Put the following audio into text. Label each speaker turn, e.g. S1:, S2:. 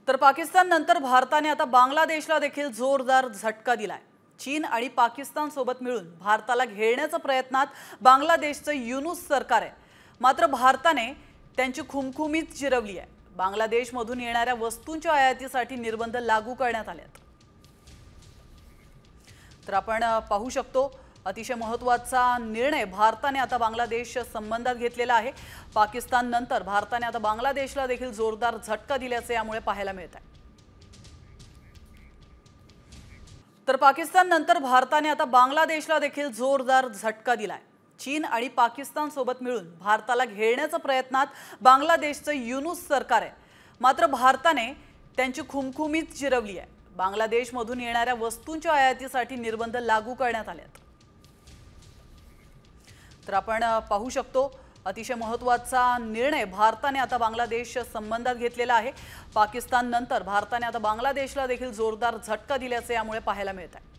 S1: तर पाकिस्तान नंतर भारताने आता बांगलादेशला देखील जोरदार झटका दिलाय। चीन आणि पाकिस्तान सोबत मिळून भारताला घेरण्याच्या प्रयत्नात बांगलादेशचं युनूस सरकार आहे। मात्र भारताने त्यांची खुमखुमीच जिरवली आहे। बांगलादेशमधून येणाऱ्या वस्तूंच्या आयातीसाठी निर्बंध लागू करण्यात आलेत। तर आपण पाहू शकतो अतिशय महत्त्वाचा निर्णय भारताने आता बांगलादेश संबंधात घेतलेला आहे। पाकिस्तान नंतर भारताने आता बांगलादेशला देखील जोरदार झटका दिल्याचे यामुळे पाहायला मिळत आहे। तर पाकिस्तान नंतर भारताने आता बांगलादेशला देखील जोरदार झटका दिलाय। चीन आणि पाकिस्तान सोबत मिळून भारताला घेरण्याच्या प्रयत्नात बांगलादेशचं युनूस सरकार आहे। मात्र भारताने त्यांची खुमखुमीच जिरवली आहे। बांगलादेशमधून येणाऱ्या वस्तूंच्या आयातीसाठी निर्बंध लागू करण्यात आलेत। तर आपण पाहू शकतो अतिशय महत्त्वाचा निर्णय भारताने आता बांगलादेश संबंधात घेतलेला आहे। पाकिस्तान नंतर भारताने आता बांगलादेशला देखील जोरदार झटका दिल्याचे यामुळे पाहायला मिळत आहे।